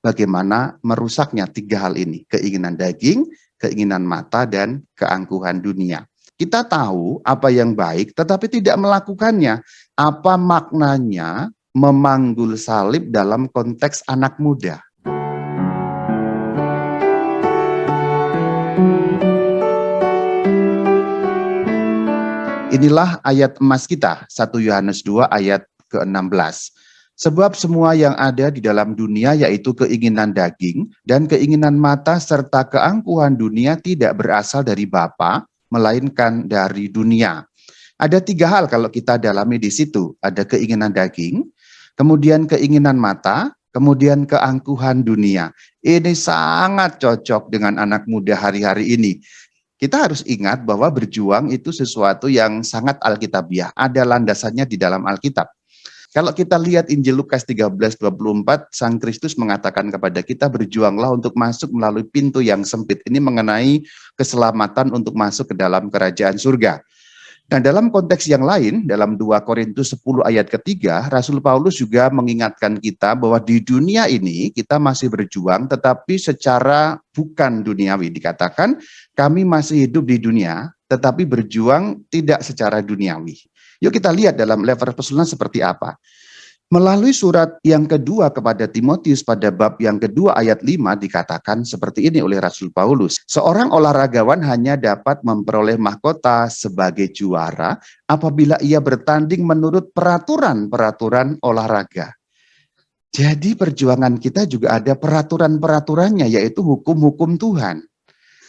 bagaimana merusaknya tiga hal ini, keinginan daging, keinginan mata, dan keangkuhan dunia. Kita tahu apa yang baik tetapi tidak melakukannya. Apa maknanya memanggul salib dalam konteks anak muda? Inilah ayat emas kita, 1 Yohanes 2 ayat ke-16. Sebab semua yang ada di dalam dunia yaitu keinginan daging dan keinginan mata serta keangkuhan dunia tidak berasal dari Bapa, melainkan dari dunia. Ada tiga hal kalau kita dalami di situ. Ada keinginan daging, kemudian keinginan mata, kemudian keangkuhan dunia. Ini sangat cocok dengan anak muda hari-hari ini. Kita harus ingat bahwa berjuang itu sesuatu yang sangat alkitabiah. Ada landasannya di dalam Alkitab. Kalau kita lihat Injil Lukas 13:24, Sang Kristus mengatakan kepada kita, berjuanglah untuk masuk melalui pintu yang sempit. Ini mengenai keselamatan untuk masuk ke dalam kerajaan surga. Nah, dalam konteks yang lain, dalam 2 Korintus 10 ayat ketiga, Rasul Paulus juga mengingatkan kita bahwa di dunia ini kita masih berjuang, tetapi secara bukan duniawi. Dikatakan, kami masih hidup di dunia, tetapi berjuang tidak secara duniawi. Yuk kita lihat dalam level pesulan seperti apa. Melalui surat yang kedua kepada Timotius pada bab yang kedua ayat 5 dikatakan seperti ini oleh Rasul Paulus. Seorang olahragawan hanya dapat memperoleh mahkota sebagai juara apabila ia bertanding menurut peraturan-peraturan olahraga. Jadi perjuangan kita juga ada peraturan-peraturannya, yaitu hukum-hukum Tuhan.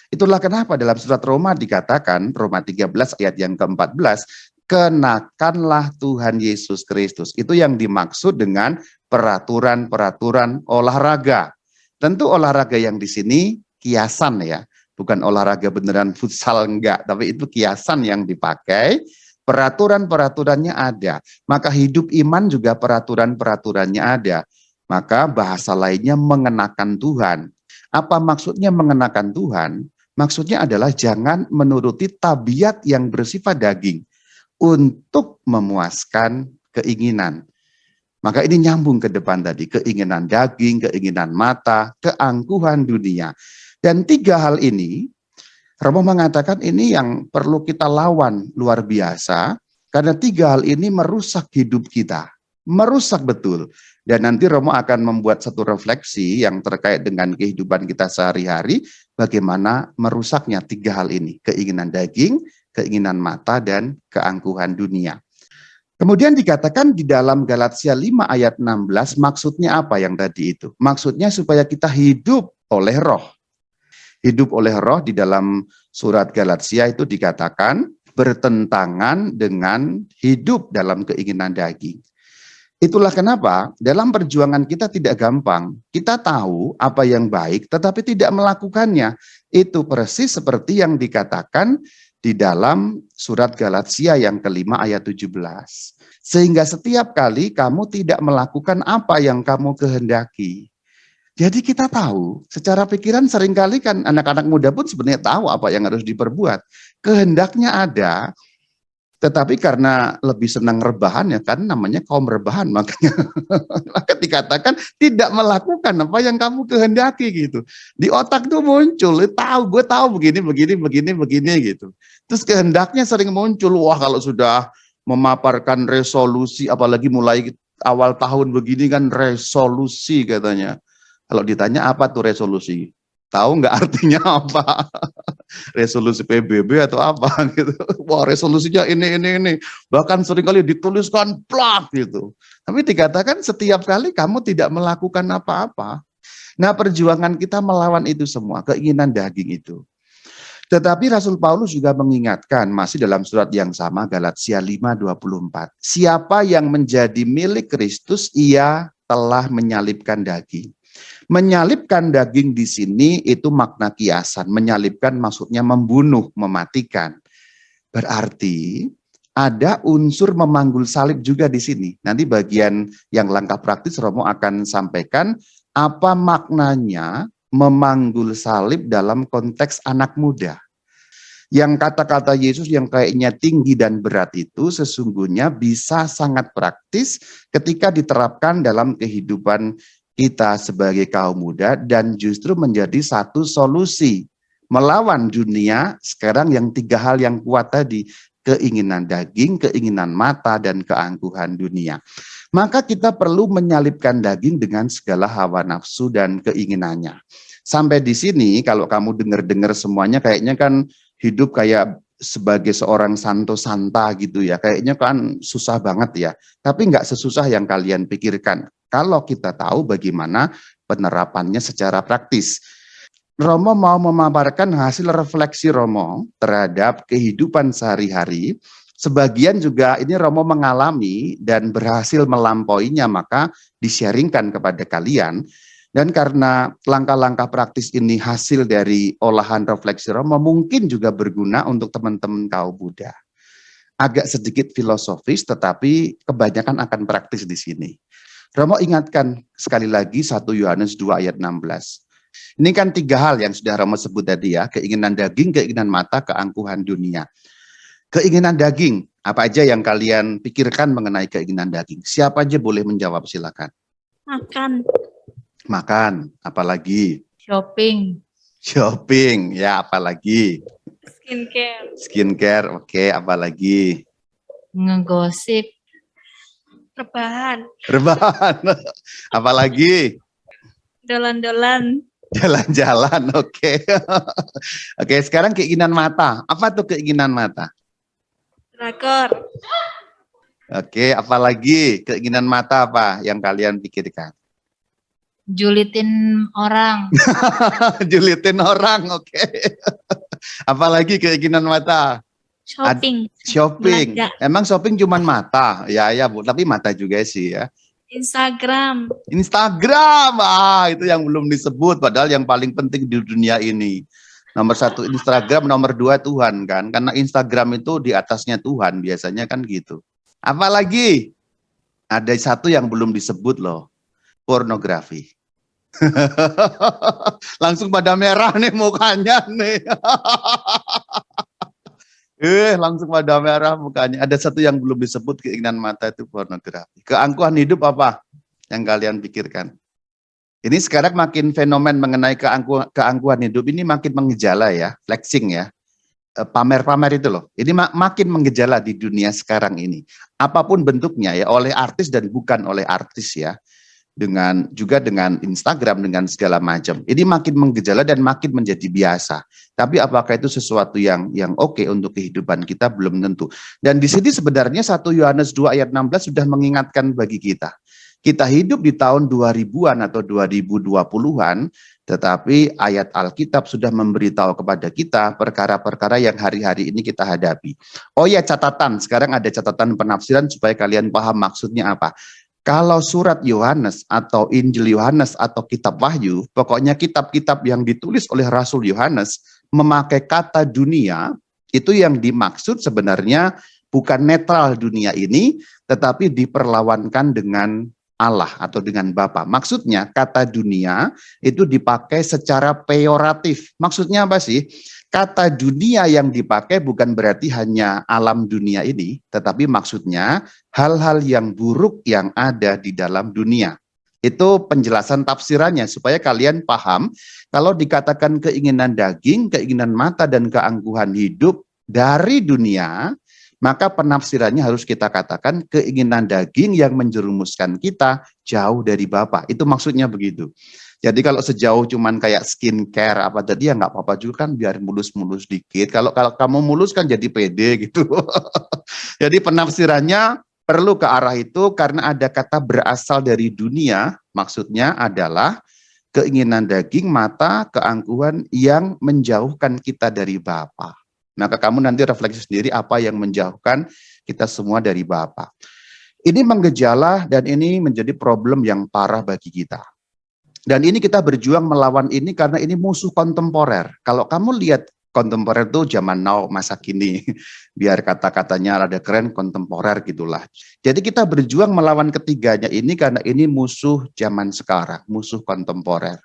Itulah kenapa dalam surat Roma dikatakan, Roma 13 ayat yang ke-14, kenakanlah Tuhan Yesus Kristus. Itu yang dimaksud dengan peraturan-peraturan olahraga. Tentu olahraga yang di sini kiasan ya, bukan olahraga beneran futsal enggak, tapi itu kiasan yang dipakai. Peraturan-peraturannya ada. Maka hidup iman juga peraturan-peraturannya ada. Maka bahasa lainnya mengenakan Tuhan. Apa maksudnya mengenakan Tuhan? Maksudnya adalah jangan menuruti tabiat yang bersifat daging untuk memuaskan keinginan. Maka ini nyambung ke depan tadi, keinginan daging, keinginan mata, keangkuhan dunia. Dan tiga hal ini, Romo mengatakan ini yang perlu kita lawan luar biasa, karena tiga hal ini merusak hidup kita. Merusak betul. Dan nanti Romo akan membuat satu refleksi yang terkait dengan kehidupan kita sehari-hari, bagaimana merusaknya tiga hal ini, keinginan daging, keinginan mata, dan keangkuhan dunia. Kemudian dikatakan di dalam Galatia 5 ayat 16, maksudnya apa yang tadi itu? Maksudnya supaya kita hidup oleh roh. Hidup oleh roh di dalam surat Galatia itu dikatakan bertentangan dengan hidup dalam keinginan daging. Itulah kenapa dalam perjuangan kita tidak gampang. Kita tahu apa yang baik tetapi tidak melakukannya. Itu persis seperti yang dikatakan di dalam surat Galatia yang kelima ayat 17. Sehingga setiap kali kamu tidak melakukan apa yang kamu kehendaki. Jadi kita tahu, secara pikiran seringkali kan anak-anak muda pun sebenarnya tahu apa yang harus diperbuat. Kehendaknya ada, tetapi karena lebih senang rebahan ya kan, namanya kaum rebahan, makanya maka dikatakan tidak melakukan apa yang kamu kehendaki gitu. Di otak tuh muncul, gue tahu begini gitu. Terus kehendaknya sering muncul, wah kalau sudah memaparkan resolusi, apalagi mulai awal tahun begini kan resolusi katanya. Kalau ditanya apa tuh resolusi? Tahu nggak artinya apa? Resolusi PBB atau apa gitu. Wah resolusinya ini. Bahkan seringkali dituliskan plak gitu. Tapi dikatakan setiap kali kamu tidak melakukan apa-apa. Nah perjuangan kita melawan itu semua, keinginan daging itu. Tetapi Rasul Paulus juga mengingatkan, masih dalam surat yang sama, Galatia 5:24. Siapa yang menjadi milik Kristus, ia telah menyalibkan daging. Menyalibkan daging di sini itu makna kiasan. Menyalibkan maksudnya membunuh, mematikan. Berarti ada unsur memanggul salib juga di sini. Nanti bagian yang langkah praktis Romo akan sampaikan apa maknanya memanggul salib dalam konteks anak muda. Yang kata-kata Yesus yang kayaknya tinggi dan berat itu sesungguhnya bisa sangat praktis ketika diterapkan dalam kehidupan kita sebagai kaum muda dan justru menjadi satu solusi melawan dunia sekarang yang tiga hal yang kuat tadi, keinginan daging, keinginan mata, dan keangkuhan dunia. Maka kita perlu menyalipkan daging dengan segala hawa nafsu dan keinginannya. Sampai di sini kalau kamu dengar-dengar semuanya kayaknya kan hidup kayak sebagai seorang santo santa gitu ya, kayaknya kan susah banget ya, tapi nggak sesusah yang kalian pikirkan kalau kita tahu bagaimana penerapannya secara praktis. Romo mau memaparkan hasil refleksi Romo terhadap kehidupan sehari-hari. Sebagian juga ini Romo mengalami dan berhasil melampauinya, maka di-sharingkan kepada kalian. Dan karena langkah-langkah praktis ini hasil dari olahan refleksi Romo, mungkin juga berguna untuk teman-teman kaum Buddha. Agak sedikit filosofis, tetapi kebanyakan akan praktis di sini. Romo ingatkan sekali lagi 1 Yohanes 2 ayat 16. Ini kan tiga hal yang sudah Romo sebut tadi ya, keinginan daging, keinginan mata, keangkuhan dunia. Keinginan daging, apa aja yang kalian pikirkan mengenai keinginan daging? Siapa aja boleh menjawab, silakan. Makan. Makan, apalagi? Shopping. Shopping, ya apalagi? Skincare. Skincare, oke, apalagi? Ngegosip. Rebahan. Rebahan, apalagi? Dolan-dolan. Jalan-jalan, oke. Oke, sekarang keinginan mata. Apa tuh keinginan mata? Drakor. Oke, apalagi keinginan mata apa yang kalian pikirkan? Julitin orang. Julitin orang, oke. Apalagi keinginan mata? Shopping. Shopping. Belanja. Emang shopping cuman mata? Ya, Bu, tapi mata juga sih ya. Instagram. Instagram, itu yang belum disebut, padahal yang paling penting di dunia ini. Nomor 1 Instagram, nomor 2 Tuhan kan, karena Instagram itu di atasnya Tuhan, biasanya kan gitu. Apalagi? Ada satu yang belum disebut loh, pornografi. Langsung pada merah nih mukanya nih. Langsung pada merah mukanya. Ada satu yang belum disebut, keinginan mata itu pornografi. Keangkuhan hidup apa yang kalian pikirkan? Ini sekarang makin fenomen mengenai keangkuhan hidup ini makin mengejala ya, flexing ya. Pamer-pamer itu loh. Ini makin mengejala di dunia sekarang ini. Apapun bentuknya ya, oleh artis dan bukan oleh artis ya. Juga dengan Instagram, dengan segala macam. Ini makin menggejala dan makin menjadi biasa. Tapi apakah itu sesuatu yang oke untuk kehidupan kita? Belum tentu. Dan di sini sebenarnya 1 Yohanes 2 ayat 16 sudah mengingatkan bagi kita. Kita hidup di tahun 2000-an atau 2020-an, tetapi ayat Alkitab sudah memberitahu kepada kita perkara-perkara yang hari-hari ini kita hadapi. Oh ya, catatan, sekarang ada catatan penafsiran supaya kalian paham maksudnya apa. Kalau surat Yohanes atau Injil Yohanes atau kitab Wahyu, pokoknya kitab-kitab yang ditulis oleh Rasul Yohanes memakai kata dunia, itu yang dimaksud sebenarnya bukan netral dunia ini, tetapi diperlawankan dengan Allah atau dengan Bapa. Maksudnya kata dunia itu dipakai secara peyoratif. Maksudnya apa sih? Kata dunia yang dipakai bukan berarti hanya alam dunia ini, tetapi maksudnya hal-hal yang buruk yang ada di dalam dunia. Itu penjelasan tafsirannya supaya kalian paham kalau dikatakan keinginan daging, keinginan mata, dan keangkuhan hidup dari dunia, maka penafsirannya harus kita katakan keinginan daging yang menjerumuskan kita jauh dari Bapa. Itu maksudnya begitu. Jadi kalau sejauh cuman kayak skincare apa tadi ya nggak apa-apa juga kan, biar mulus-mulus dikit. Kalau kamu mulus kan jadi pede gitu. Jadi penafsirannya perlu ke arah itu karena ada kata berasal dari dunia, maksudnya adalah keinginan daging, mata, keangkuhan yang menjauhkan kita dari Bapa. Maka kamu nanti refleksi sendiri apa yang menjauhkan kita semua dari Bapa. Ini menggejala dan ini menjadi problem yang parah bagi kita. Dan ini kita berjuang melawan ini karena ini musuh kontemporer. Kalau kamu lihat kontemporer itu zaman now, masa kini. Biar kata-katanya rada keren, kontemporer gitulah. Jadi kita berjuang melawan ketiganya ini karena ini musuh zaman sekarang, musuh kontemporer.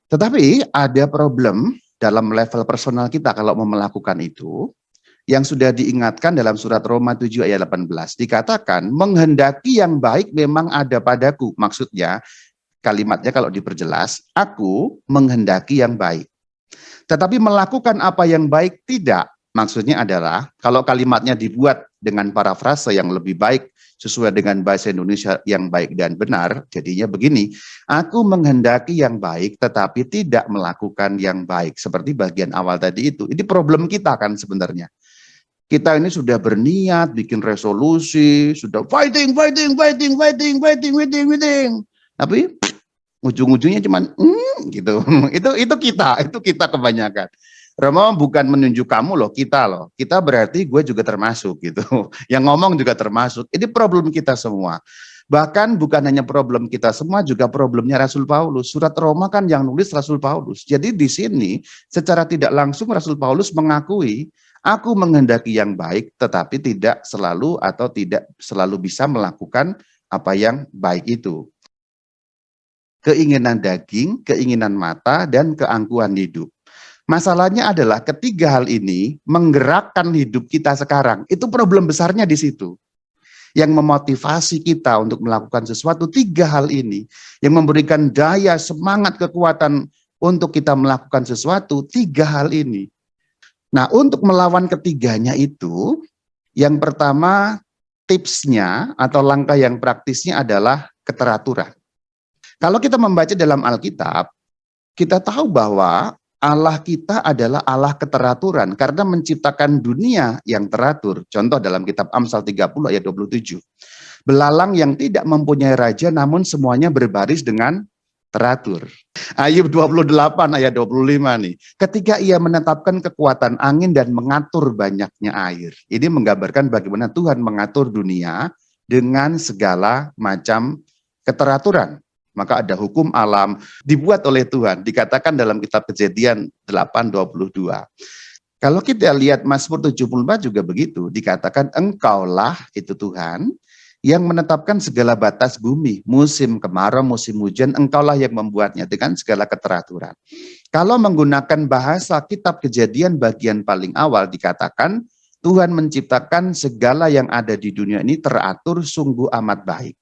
Tetapi ada problem dalam level personal kita kalau mau melakukan itu, yang sudah diingatkan dalam surat Roma 7 ayat 18. Dikatakan, menghendaki yang baik memang ada padaku. Maksudnya, kalimatnya kalau diperjelas, aku menghendaki yang baik. Tetapi melakukan apa yang baik tidak. Maksudnya adalah kalau kalimatnya dibuat dengan parafrase yang lebih baik sesuai dengan bahasa Indonesia yang baik dan benar, jadinya begini, aku menghendaki yang baik tetapi tidak melakukan yang baik. Seperti bagian awal tadi itu. Ini problem kita kan sebenarnya. Kita ini sudah berniat bikin resolusi, sudah fighting. Tapi ujung-ujungnya cuman gitu. Itu kita kebanyakan. Romo bukan menunjuk kamu loh, kita loh. Kita berarti gue juga termasuk gitu. Yang ngomong juga termasuk. Ini problem kita semua. Bahkan bukan hanya problem kita semua, juga problemnya Rasul Paulus. Surat Roma kan yang nulis Rasul Paulus. Jadi di sini secara tidak langsung Rasul Paulus mengakui, aku menghendaki yang baik tetapi tidak selalu atau tidak selalu bisa melakukan apa yang baik itu. Keinginan daging, keinginan mata, dan keangkuhan hidup. Masalahnya adalah ketiga hal ini menggerakkan hidup kita sekarang. Itu problem besarnya di situ. Yang memotivasi kita untuk melakukan sesuatu, tiga hal ini. Yang memberikan daya, semangat, kekuatan untuk kita melakukan sesuatu, tiga hal ini. Nah, untuk melawan ketiganya itu, yang pertama tipsnya atau langkah yang praktisnya adalah keteraturan. Kalau kita membaca dalam Alkitab, kita tahu bahwa Allah kita adalah Allah keteraturan karena menciptakan dunia yang teratur. Contoh dalam kitab Amsal 30 ayat 27. Belalang yang tidak mempunyai raja namun semuanya berbaris dengan teratur. Ayub 28 ayat 25 nih. Ketika ia menetapkan kekuatan angin dan mengatur banyaknya air. Ini menggambarkan bagaimana Tuhan mengatur dunia dengan segala macam keteraturan. Maka ada hukum alam dibuat oleh Tuhan, dikatakan dalam kitab Kejadian 8:22. Kalau kita lihat Mazmur 74 juga begitu, dikatakan engkaulah itu Tuhan yang menetapkan segala batas bumi, musim kemarau, musim hujan, engkaulah yang membuatnya dengan segala keteraturan. Kalau menggunakan bahasa kitab Kejadian bagian paling awal dikatakan Tuhan menciptakan segala yang ada di dunia ini teratur sungguh amat baik.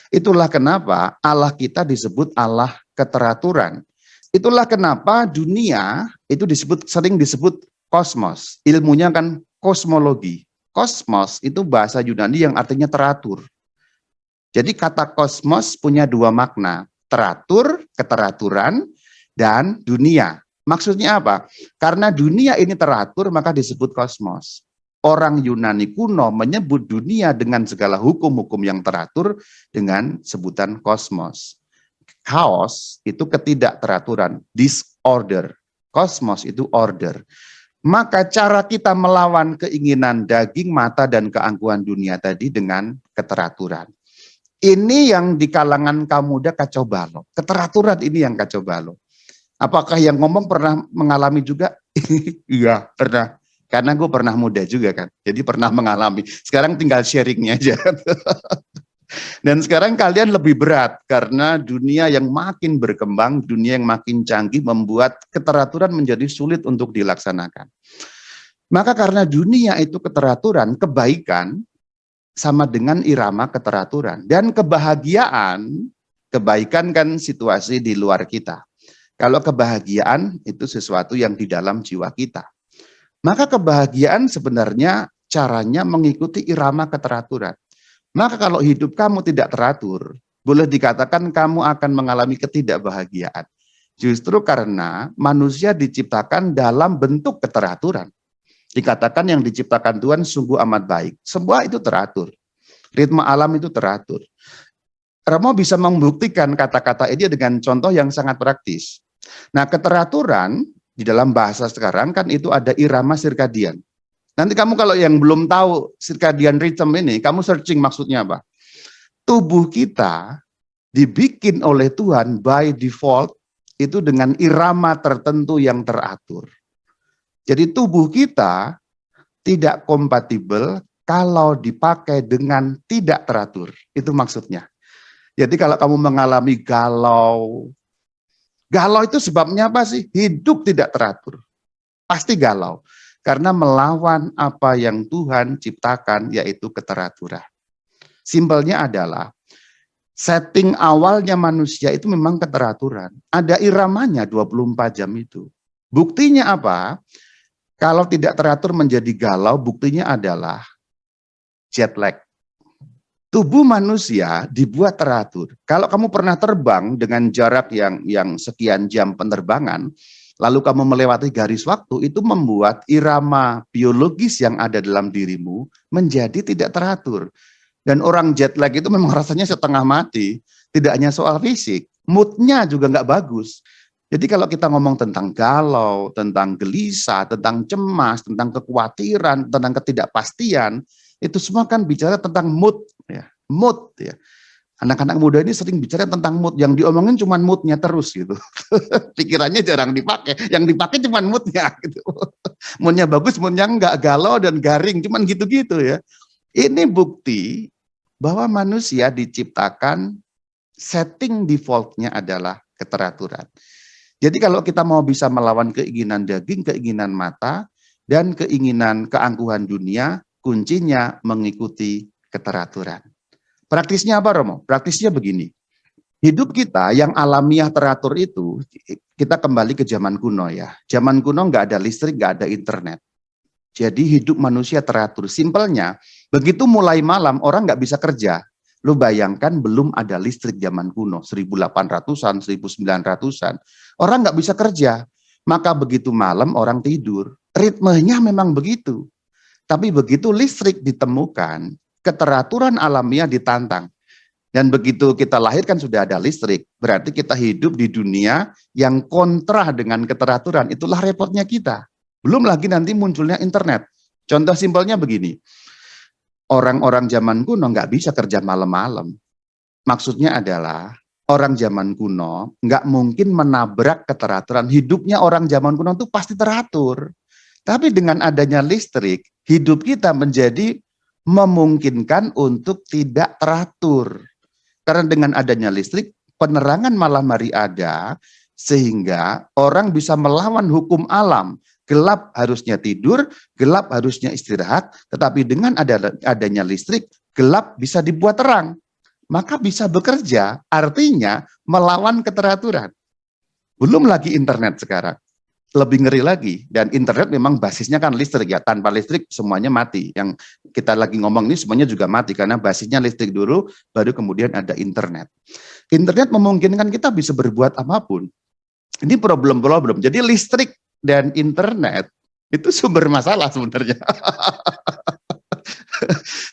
Itulah kenapa Allah kita disebut Allah keteraturan. Itulah kenapa dunia itu sering disebut kosmos. Ilmunya kan kosmologi. Kosmos itu bahasa Yunani yang artinya teratur. Jadi kata kosmos punya dua makna. Teratur, keteraturan, dan dunia. Maksudnya apa? Karena dunia ini teratur maka disebut kosmos. Orang Yunani kuno menyebut dunia dengan segala hukum-hukum yang teratur dengan sebutan kosmos. Chaos itu ketidakteraturan, disorder. Kosmos itu order. Maka cara kita melawan keinginan daging, mata, dan keangkuhan dunia tadi dengan keteraturan. Ini yang di kalangan kaum muda kacau balau. Keteraturan ini yang kacau balau. Apakah yang ngomong pernah mengalami juga? Iya, pernah. Karena gue pernah muda juga kan, jadi pernah mengalami. Sekarang tinggal sharingnya aja. Dan sekarang kalian lebih berat, karena dunia yang makin berkembang, dunia yang makin canggih, membuat keteraturan menjadi sulit untuk dilaksanakan. Maka karena dunia itu keteraturan, kebaikan sama dengan irama keteraturan. Dan kebahagiaan, kebaikan kan situasi di luar kita. Kalau kebahagiaan itu sesuatu yang di dalam jiwa kita. Maka kebahagiaan sebenarnya caranya mengikuti irama keteraturan. Maka kalau hidup kamu tidak teratur, boleh dikatakan kamu akan mengalami ketidakbahagiaan. Justru karena manusia diciptakan dalam bentuk keteraturan. Dikatakan yang diciptakan Tuhan sungguh amat baik. Semua itu teratur. Ritme alam itu teratur. Romo bisa membuktikan kata-kata ini dengan contoh yang sangat praktis. Nah, keteraturan di dalam bahasa sekarang kan itu ada irama sirkadian. Nanti kamu kalau yang belum tahu circadian rhythm ini, kamu searching maksudnya apa? Tubuh kita dibikin oleh Tuhan by default itu dengan irama tertentu yang teratur. Jadi tubuh kita tidak kompatibel kalau dipakai dengan tidak teratur. Itu maksudnya. Jadi kalau kamu mengalami galau itu sebabnya apa sih? Hidup tidak teratur. Pasti galau. Karena melawan apa yang Tuhan ciptakan, yaitu keteraturan. Simpelnya adalah, Setting awalnya manusia itu memang keteraturan. Ada iramanya 24 jam itu. Buktinya apa? Kalau tidak teratur menjadi galau, buktinya adalah jet lag. Tubuh manusia dibuat teratur. Kalau kamu pernah terbang dengan jarak yang sekian jam penerbangan, lalu kamu melewati garis waktu, itu membuat irama biologis yang ada dalam dirimu menjadi tidak teratur. Dan orang jet lag itu memang rasanya setengah mati. Tidak hanya soal fisik, moodnya juga nggak bagus. Jadi kalau kita ngomong tentang galau, tentang gelisah, tentang cemas, tentang kekhawatiran, tentang ketidakpastian, itu semua kan bicara tentang mood. Ya. Mood. Ya. Anak-anak muda ini sering bicara tentang mood. Yang diomongin cuma moodnya terus gitu. Pikirannya jarang dipakai. Yang dipakai cuma moodnya. Gitu. Moodnya bagus, moodnya nggak, galau dan garing. Cuman gitu-gitu ya. Ini bukti bahwa manusia diciptakan setting defaultnya adalah keteraturan. Jadi kalau kita mau bisa melawan keinginan daging, keinginan mata, dan keinginan keangkuhan dunia, kuncinya mengikuti keteraturan. Praktisnya apa, Romo? Praktisnya begini. Hidup kita yang alamiah teratur itu, kita kembali ke zaman kuno ya. Zaman kuno nggak ada listrik, nggak ada internet. Jadi hidup manusia teratur. Simpelnya, begitu mulai malam orang nggak bisa kerja. Lu bayangkan belum ada listrik zaman kuno, 1800-an, 1900-an. Orang nggak bisa kerja. Maka begitu malam orang tidur. Ritmenya memang begitu. Tapi begitu listrik ditemukan, keteraturan alamiah ditantang. Dan begitu kita lahir kan sudah ada listrik. Berarti kita hidup di dunia yang kontra dengan keteraturan. Itulah repotnya kita. Belum lagi nanti munculnya internet. Contoh simpelnya begini. Orang-orang zaman kuno nggak bisa kerja malam-malam. Maksudnya adalah orang zaman kuno nggak mungkin menabrak keteraturan. Hidupnya orang zaman kuno itu pasti teratur. Tapi dengan adanya listrik, hidup kita menjadi memungkinkan untuk tidak teratur. Karena dengan adanya listrik, penerangan malam hari ada, sehingga orang bisa melawan hukum alam. Gelap harusnya tidur, gelap harusnya istirahat, tetapi dengan adanya listrik, gelap bisa dibuat terang. Maka bisa bekerja, artinya melawan keteraturan. Belum lagi internet sekarang. Lebih ngeri lagi, dan internet memang basisnya kan listrik ya, tanpa listrik semuanya mati. Yang kita lagi ngomong ini semuanya juga mati, karena basisnya listrik dulu, baru kemudian ada internet. Internet memungkinkan kita bisa berbuat apapun. Ini problem-problem. Jadi listrik dan internet itu sumber masalah sebenarnya.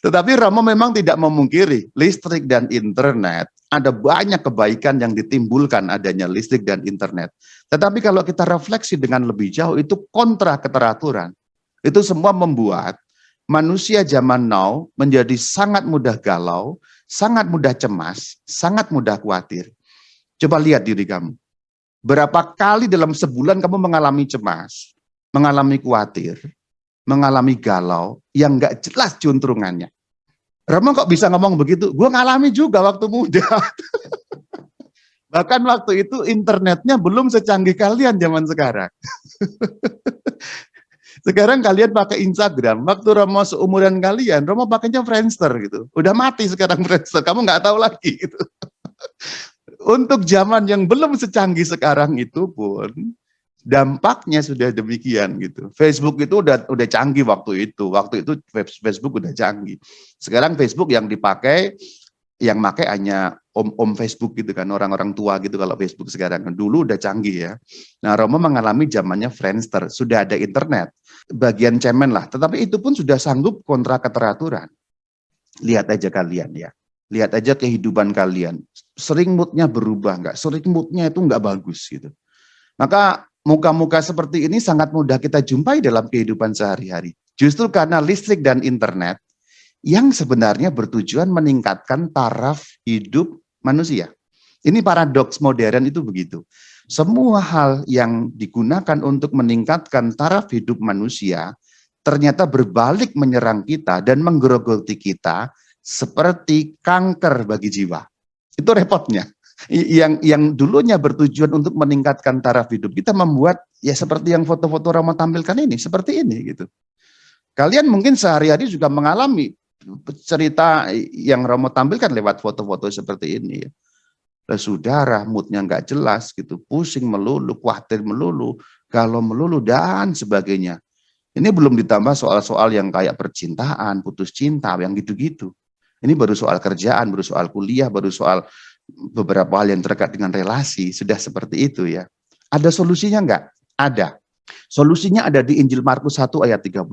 Tetapi Romo memang tidak memungkiri listrik dan internet, ada banyak kebaikan yang ditimbulkan adanya listrik dan internet. Tetapi kalau kita refleksi dengan lebih jauh, itu kontra keteraturan. Itu semua membuat manusia zaman now menjadi sangat mudah galau, sangat mudah cemas, sangat mudah khawatir. Coba lihat diri kamu. Berapa kali dalam sebulan kamu mengalami cemas, mengalami khawatir, mengalami galau yang nggak jelas juntrungannya. Romo kok bisa ngomong begitu? Gue ngalami juga waktu muda. Bahkan waktu itu internetnya belum secanggih kalian zaman sekarang. Sekarang kalian pakai Instagram. Waktu Romo seumuran kalian, Romo pakainya Friendster gitu. Udah mati sekarang Friendster, kamu nggak tahu lagi gitu. Untuk zaman yang belum secanggih sekarang itu pun dampaknya sudah demikian gitu. Facebook itu udah canggih waktu itu. Waktu itu Facebook udah canggih. Sekarang Facebook yang dipakai, yang pakai hanya om Facebook gitu kan, orang-orang tua gitu kalau Facebook sekarang. Dulu udah canggih ya. Nah, Romo mengalami zamannya Friendster, sudah ada internet, bagian cemen lah. Tetapi itu pun sudah sanggup kontra keteraturan. Lihat aja kalian ya. Lihat aja kehidupan kalian. Sering moodnya berubah nggak? Sering moodnya itu nggak bagus gitu. Maka muka-muka seperti ini sangat mudah kita jumpai dalam kehidupan sehari-hari. Justru karena listrik dan internet yang sebenarnya bertujuan meningkatkan taraf hidup manusia. Ini paradoks modern itu begitu. Semua hal yang digunakan untuk meningkatkan taraf hidup manusia ternyata berbalik menyerang kita dan menggerogoti kita seperti kanker bagi jiwa. Itu repotnya. Yang dulunya bertujuan untuk meningkatkan taraf hidup kita membuat ya seperti yang foto-foto Romo tampilkan ini, seperti ini gitu. Kalian mungkin sehari-hari juga mengalami cerita yang Romo tampilkan lewat foto-foto seperti ini ya. Saudara, moodnya nggak jelas gitu, pusing melulu, khawatir melulu, galau melulu, dan sebagainya. Ini belum ditambah soal-soal yang kayak percintaan, putus cinta, yang gitu-gitu. Ini baru soal kerjaan, baru soal kuliah, baru soal beberapa hal yang terkait dengan relasi, sudah seperti itu ya. Ada solusinya nggak? Ada. Solusinya ada di Injil Markus 1 ayat 35.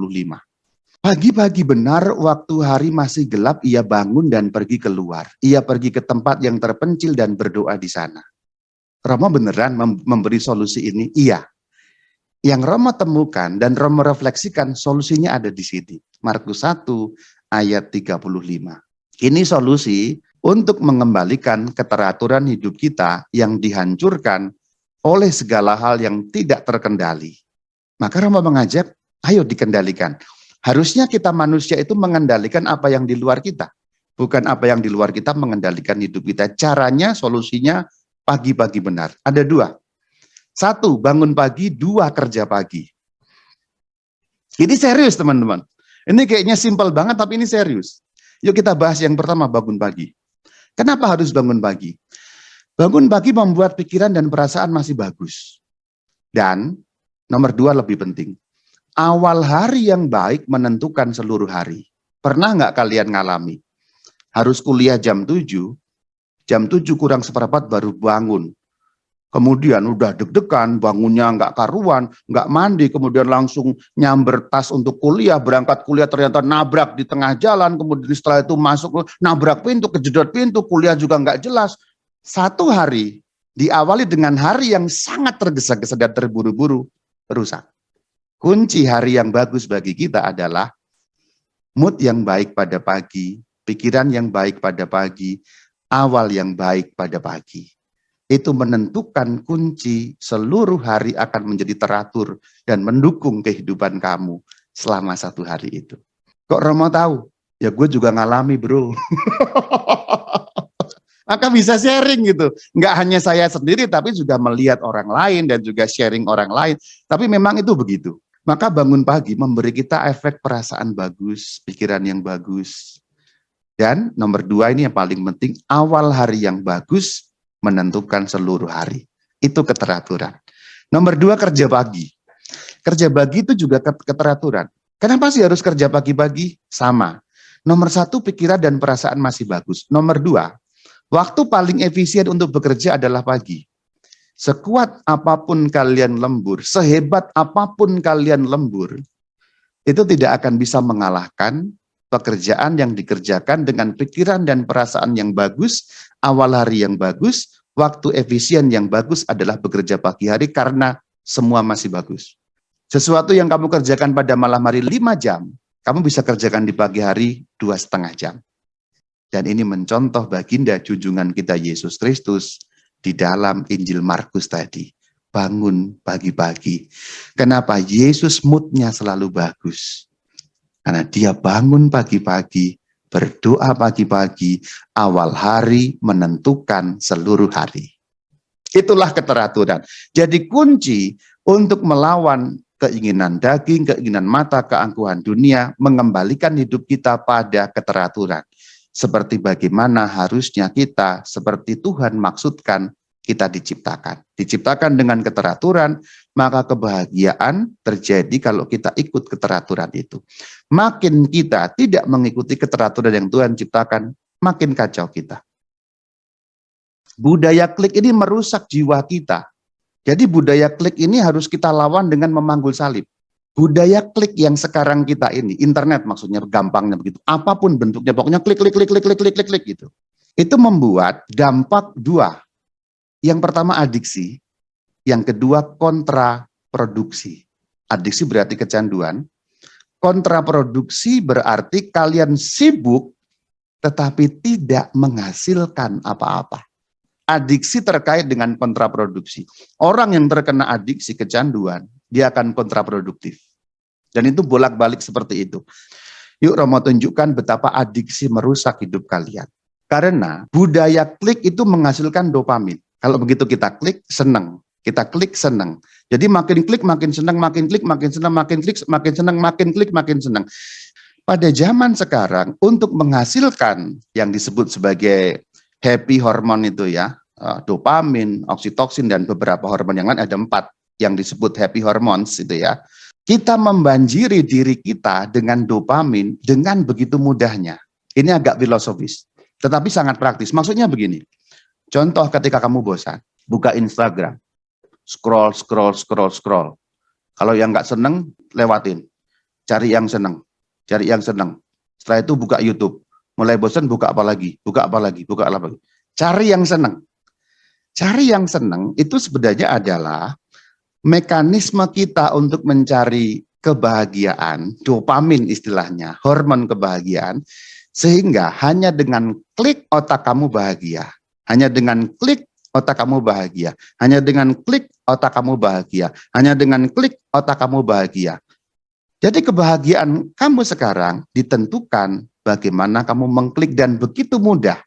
Pagi-pagi benar, waktu hari masih gelap, ia bangun dan pergi keluar. Ia pergi ke tempat yang terpencil dan berdoa di sana. Romo beneran memberi solusi ini? Iya. Yang Romo temukan dan Romo refleksikan, solusinya ada di sini. Markus 1 ayat 35. Ini solusi untuk mengembalikan keteraturan hidup kita yang dihancurkan oleh segala hal yang tidak terkendali. Maka Romo mengajak, ayo dikendalikan. Harusnya kita manusia itu mengendalikan apa yang di luar kita. Bukan apa yang di luar kita mengendalikan hidup kita. Caranya, solusinya pagi-pagi benar. Ada dua. Satu, bangun pagi. Dua, kerja pagi. Ini serius teman-teman. Ini kayaknya simpel banget tapi ini serius. Yuk kita bahas yang pertama, bangun pagi. Kenapa harus bangun pagi? Bangun pagi membuat pikiran dan perasaan masih bagus. Dan nomor dua lebih penting. Awal hari yang baik menentukan seluruh hari. Pernah nggak kalian ngalami? Harus kuliah jam 7 kurang seperempat baru bangun. Kemudian udah deg-degan, bangunnya nggak karuan, nggak mandi, kemudian langsung nyamber tas untuk kuliah, berangkat kuliah ternyata nabrak di tengah jalan, kemudian setelah itu masuk, nabrak pintu, kejedot pintu, kuliah juga nggak jelas. Satu hari diawali dengan hari yang sangat tergesa-gesa dan terburu-buru, rusak. Kunci hari yang bagus bagi kita adalah mood yang baik pada pagi, pikiran yang baik pada pagi, awal yang baik pada pagi. Itu menentukan kunci seluruh hari akan menjadi teratur dan mendukung kehidupan kamu selama satu hari itu. Kok Romo tahu? Ya gue juga ngalami bro. Maka bisa sharing gitu. Nggak hanya saya sendiri tapi juga melihat orang lain dan juga sharing orang lain. Tapi memang itu begitu. Maka bangun pagi memberi kita efek perasaan bagus, pikiran yang bagus. Dan nomor dua ini yang paling penting, awal hari yang bagus menentukan seluruh hari. Itu keteraturan. Nomor dua, kerja pagi. Kerja pagi itu juga keteraturan. Kenapa sih harus kerja pagi-pagi? Sama. Nomor satu, pikiran dan perasaan masih bagus. Nomor dua, waktu paling efisien untuk bekerja adalah pagi. Sekuat apapun kalian lembur, sehebat apapun kalian lembur, itu tidak akan bisa mengalahkan pekerjaan yang dikerjakan dengan pikiran dan perasaan yang bagus, awal hari yang bagus, waktu efisien yang bagus adalah bekerja pagi hari karena semua masih bagus. Sesuatu yang kamu kerjakan pada malam hari 5 jam, kamu bisa kerjakan di pagi hari 2,5 jam. Dan ini mencontoh baginda junjungan kita Yesus Kristus di dalam Injil Markus tadi. Bangun pagi-pagi. Kenapa? Yesus moodnya selalu bagus. Karena dia bangun pagi-pagi, berdoa pagi-pagi, awal hari menentukan seluruh hari. Itulah keteraturan. Jadi kunci untuk melawan keinginan daging, keinginan mata, keangkuhan dunia, mengembalikan hidup kita pada keteraturan. Seperti bagaimana harusnya kita, seperti Tuhan maksudkan kita diciptakan. Diciptakan dengan keteraturan, maka kebahagiaan terjadi kalau kita ikut keteraturan itu. Makin kita tidak mengikuti keteraturan yang Tuhan ciptakan, makin kacau kita. Budaya klik ini merusak jiwa kita. Jadi budaya klik ini harus kita lawan dengan memanggul salib. Budaya klik yang sekarang kita ini, internet maksudnya gampangnya begitu, apapun bentuknya, pokoknya klik gitu. Itu membuat dampak dua. Yang pertama adiksi, yang kedua kontraproduksi. Adiksi berarti kecanduan, kontraproduksi berarti kalian sibuk tetapi tidak menghasilkan apa-apa. Adiksi terkait dengan kontraproduksi. Orang yang terkena adiksi kecanduan, dia akan kontraproduktif. Dan itu bolak-balik seperti itu. Yuk Romo tunjukkan betapa adiksi merusak hidup kalian. Karena budaya klik itu menghasilkan dopamin. Kalau begitu kita klik, senang. Kita klik, senang. Jadi makin klik, makin senang, makin klik, makin senang, makin klik, makin senang, makin klik, makin senang. pada zaman sekarang untuk menghasilkan yang disebut sebagai happy hormone itu ya, dopamin, oksitoksin, dan beberapa hormon yang lain, ada 4 yang disebut happy hormones itu ya. Kita membanjiri diri kita dengan dopamin dengan begitu mudahnya. Ini agak filosofis, tetapi sangat praktis. Maksudnya begini, contoh ketika kamu bosan, buka Instagram, scroll. Kalau yang nggak seneng, lewatin. Cari yang seneng. Setelah itu buka YouTube. Mulai bosan, buka apa lagi. Cari yang seneng. Cari yang seneng itu sebenarnya adalah mekanisme kita untuk mencari kebahagiaan, dopamin istilahnya, hormon kebahagiaan, sehingga hanya dengan klik otak kamu bahagia. Hanya dengan klik otak kamu bahagia. Hanya dengan klik otak kamu bahagia. Hanya dengan klik otak kamu bahagia. Jadi kebahagiaan kamu sekarang ditentukan bagaimana kamu mengklik, dan begitu mudah.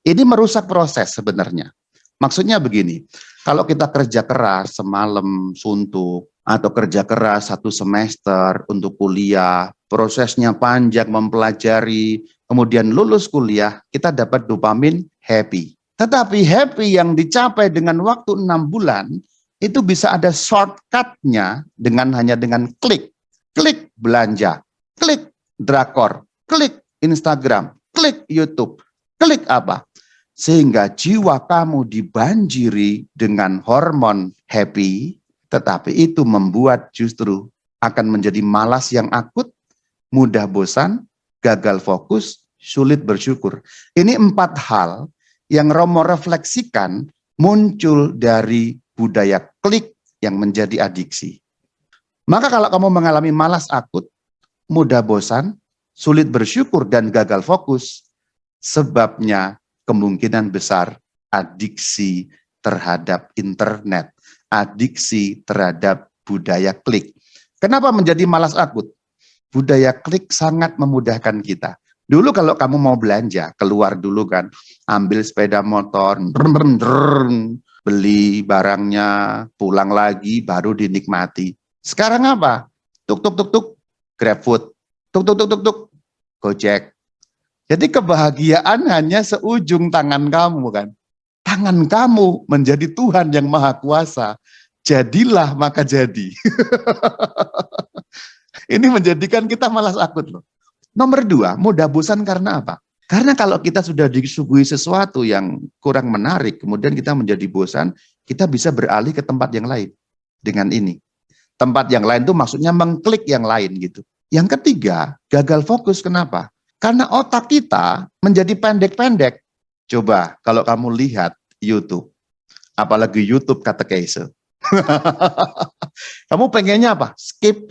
Ini merusak proses sebenarnya. Maksudnya begini, kalau kita kerja keras semalam suntuk, atau kerja keras 1 semester untuk kuliah, prosesnya panjang mempelajari, kemudian lulus kuliah, kita dapat dopamin happy. Tetapi happy yang dicapai dengan waktu 6 bulan, itu bisa ada shortcut-nya hanya dengan klik. Klik belanja, klik drakor, klik Instagram, klik YouTube, klik apa? Sehingga jiwa kamu dibanjiri dengan hormon happy, tetapi itu membuat justru akan menjadi malas yang akut, mudah bosan, gagal fokus, sulit bersyukur. Ini 4 hal yang Romo refleksikan muncul dari budaya klik yang menjadi adiksi. Maka kalau kamu mengalami malas akut, mudah bosan, sulit bersyukur, dan gagal fokus, sebabnya kemungkinan besar adiksi terhadap internet, adiksi terhadap budaya klik. Kenapa menjadi malas akut? Budaya klik sangat memudahkan kita. Dulu kalau kamu mau belanja, keluar dulu kan, ambil sepeda motor, beli barangnya, pulang lagi, baru dinikmati. Sekarang apa? Tuk, GrabFood. Tuk, Gojek. Jadi kebahagiaan hanya seujung tangan kamu kan. Tangan kamu menjadi Tuhan yang Maha Kuasa. Jadilah maka jadi. Ini menjadikan kita malas akut loh. Nomor 2, mudah bosan karena apa? Karena kalau kita sudah disuguhi sesuatu yang kurang menarik, kemudian kita menjadi bosan, kita bisa beralih ke tempat yang lain. Dengan ini. Tempat yang lain itu maksudnya mengklik yang lain gitu. Yang ketiga, gagal fokus. Kenapa? Karena otak kita menjadi pendek-pendek. Coba kalau kamu lihat YouTube, apalagi YouTube katekese. Kamu pengennya apa? Skip.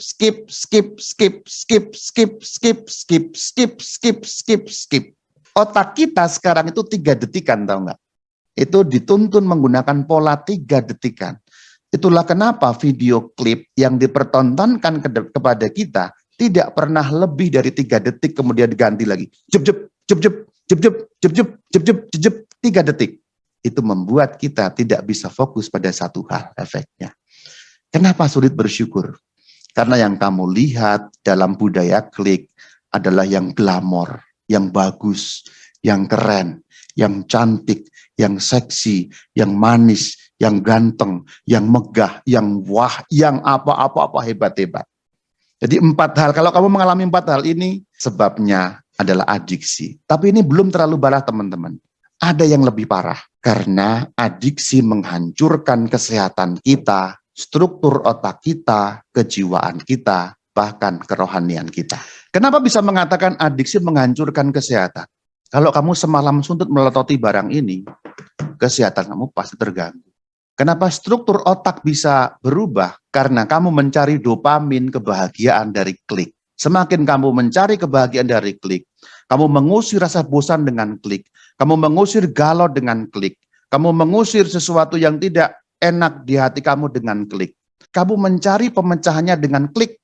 Otak kita sekarang itu 3 detikan, tahu nggak? Itu dituntun menggunakan pola 3 detikan. Itulah kenapa video klip yang dipertontonkan kepada kita tidak pernah lebih dari 3 detik kemudian diganti lagi. Jep, 3 detik. Itu membuat kita tidak bisa fokus pada satu hal efeknya. Kenapa sulit bersyukur? Karena yang kamu lihat dalam budaya klik adalah yang glamor, yang bagus, yang keren, yang cantik, yang seksi, yang manis, yang ganteng, yang megah, yang wah, yang apa-apa hebat-hebat. Jadi 4 hal, kalau kamu mengalami 4 hal ini, sebabnya adalah adiksi. Tapi ini belum terlalu parah teman-teman. Ada yang lebih parah, karena adiksi menghancurkan kesehatan kita, struktur otak kita, kejiwaan kita, bahkan kerohanian kita. Kenapa bisa mengatakan adiksi menghancurkan kesehatan? Kalau kamu semalam suntuk meletoti barang ini, kesehatan kamu pasti terganggu. Kenapa struktur otak bisa berubah? Karena kamu mencari dopamin kebahagiaan dari klik. Semakin kamu mencari kebahagiaan dari klik, kamu mengusir rasa bosan dengan klik, kamu mengusir galau dengan klik, kamu mengusir sesuatu yang tidak enak di hati kamu dengan klik. Kamu mencari pemecahannya dengan klik.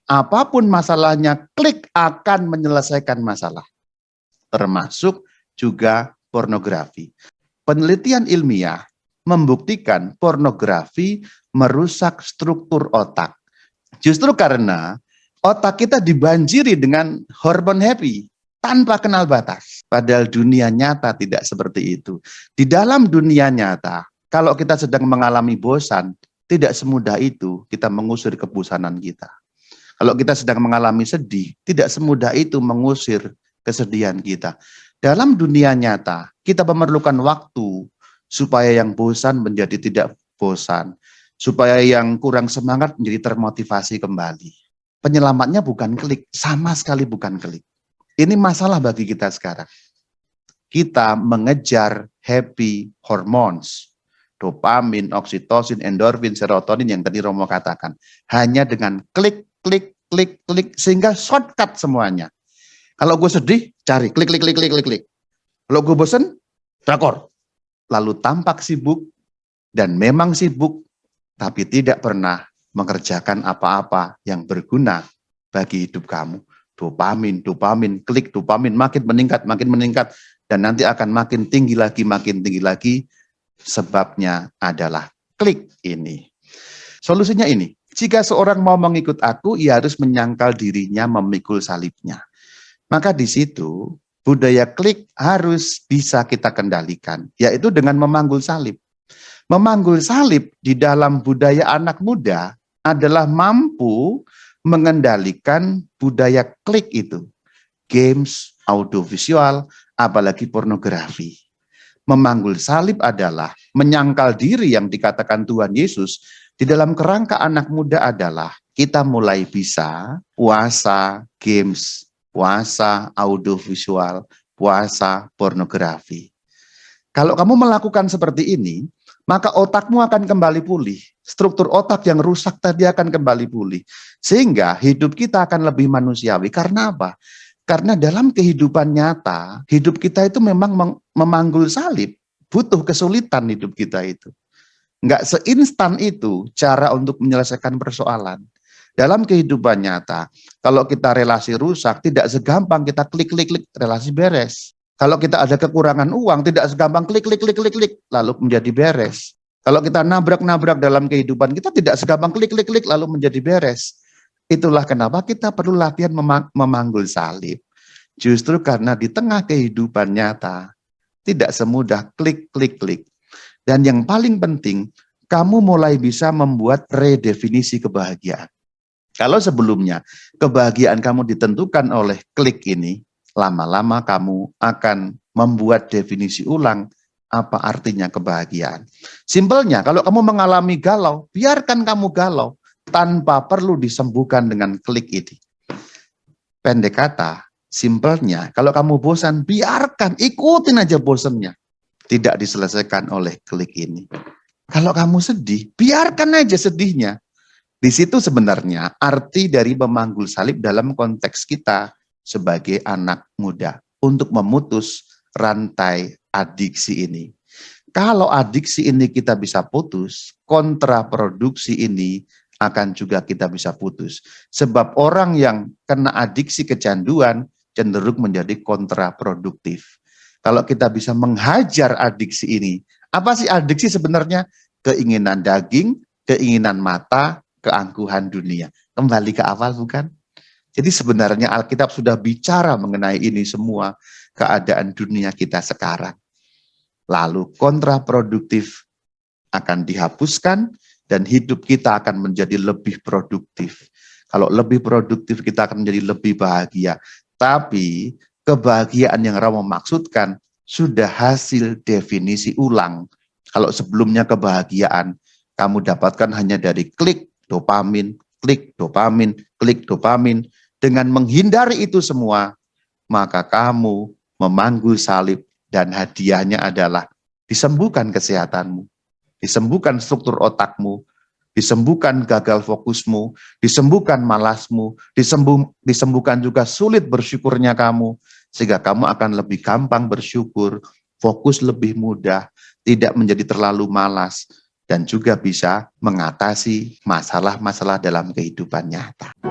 Apapun masalahnya, klik akan menyelesaikan masalah. Termasuk juga pornografi. Penelitian ilmiah membuktikan pornografi merusak struktur otak. Justru karena Otak kita dibanjiri dengan hormon happy tanpa kenal batas. Padahal dunia nyata tidak seperti itu. Di dalam dunia nyata, kalau kita sedang mengalami bosan, tidak semudah itu kita mengusir kebosanan kita. Kalau kita sedang mengalami sedih, tidak semudah itu mengusir kesedihan kita. Dalam dunia nyata, kita memerlukan waktu supaya yang bosan menjadi tidak bosan, supaya yang kurang semangat menjadi termotivasi kembali. Penyelamatnya bukan klik, sama sekali bukan klik. Ini masalah bagi kita sekarang. Kita mengejar happy hormones, dopamin, oksitosin, endorfin, serotonin yang tadi Romo katakan. Hanya dengan klik, klik, klik, klik, sehingga shortcut semuanya. Kalau gue sedih, cari klik, klik, klik, klik, klik, klik. Kalau gue bosen, drakor. Lalu tampak sibuk, dan memang sibuk, tapi tidak pernah mengerjakan apa-apa yang berguna bagi hidup kamu. Dopamin, dopamin, klik dopamin makin meningkat, dan nanti akan makin tinggi lagi. Sebabnya adalah klik ini. Solusinya ini, jika seorang mau mengikut aku, ia harus menyangkal dirinya memikul salibnya. Maka di situ, budaya klik harus bisa kita kendalikan, yaitu dengan memanggul salib. Memanggul salib di dalam budaya anak muda adalah mampu mengendalikan budaya klik itu. Games, audiovisual, apalagi pornografi. Memanggul salib adalah menyangkal diri yang dikatakan Tuhan Yesus di dalam kerangka anak muda adalah kita mulai bisa puasa games, puasa audiovisual, puasa pornografi. Kalau kamu melakukan seperti ini, maka otakmu akan kembali pulih. Struktur otak yang rusak tadi akan kembali pulih. Sehingga hidup kita akan lebih manusiawi. Karena apa? Karena dalam kehidupan nyata, hidup kita itu memang memanggul salib. Butuh kesulitan hidup kita itu. Enggak seinstan itu cara untuk menyelesaikan persoalan. Dalam kehidupan nyata, kalau kita relasi rusak, tidak segampang kita klik, relasi beres. Kalau kita ada kekurangan uang, tidak segampang klik, lalu menjadi beres. Kalau kita nabrak dalam kehidupan kita, tidak segampang klik, lalu menjadi beres. Itulah kenapa kita perlu latihan memanggul salib. Justru karena di tengah kehidupan nyata, tidak semudah klik. Dan yang paling penting, kamu mulai bisa membuat redefinisi kebahagiaan. Kalau sebelumnya kebahagiaan kamu ditentukan oleh klik ini, lama-lama kamu akan membuat definisi ulang apa artinya kebahagiaan. Simpelnya, kalau kamu mengalami galau, biarkan kamu galau tanpa perlu disembuhkan dengan klik ini. Pendek kata, simpelnya, kalau kamu bosan, biarkan, ikutin aja bosannya. Tidak diselesaikan oleh klik ini. Kalau kamu sedih, biarkan aja sedihnya. Di situ sebenarnya arti dari memanggul salib dalam konteks kita sebagai anak muda untuk memutus rantai adiksi ini. Kalau adiksi ini kita bisa putus, kontraproduksi ini akan juga kita bisa putus. Sebab orang yang kena adiksi kecanduan cenderung menjadi kontraproduktif. Kalau kita bisa menghajar adiksi ini, apa sih adiksi sebenarnya? Keinginan daging, keinginan mata, keangkuhan dunia. Kembali ke awal bukan? Jadi sebenarnya Alkitab sudah bicara mengenai ini semua, keadaan dunia kita sekarang. Lalu kontraproduktif akan dihapuskan dan hidup kita akan menjadi lebih produktif. Kalau lebih produktif kita akan menjadi lebih bahagia. Tapi kebahagiaan yang Romo maksudkan sudah hasil definisi ulang. Kalau sebelumnya kebahagiaan kamu dapatkan hanya dari klik dopamin, klik dopamin, klik dopamin. Dengan menghindari itu semua, maka kamu memanggul salib dan hadiahnya adalah disembuhkan kesehatanmu, disembuhkan struktur otakmu, disembuhkan gagal fokusmu, disembuhkan malasmu, disembuhkan juga sulit bersyukurnya kamu, sehingga kamu akan lebih gampang bersyukur, fokus lebih mudah, tidak menjadi terlalu malas, dan juga bisa mengatasi masalah-masalah dalam kehidupan nyata.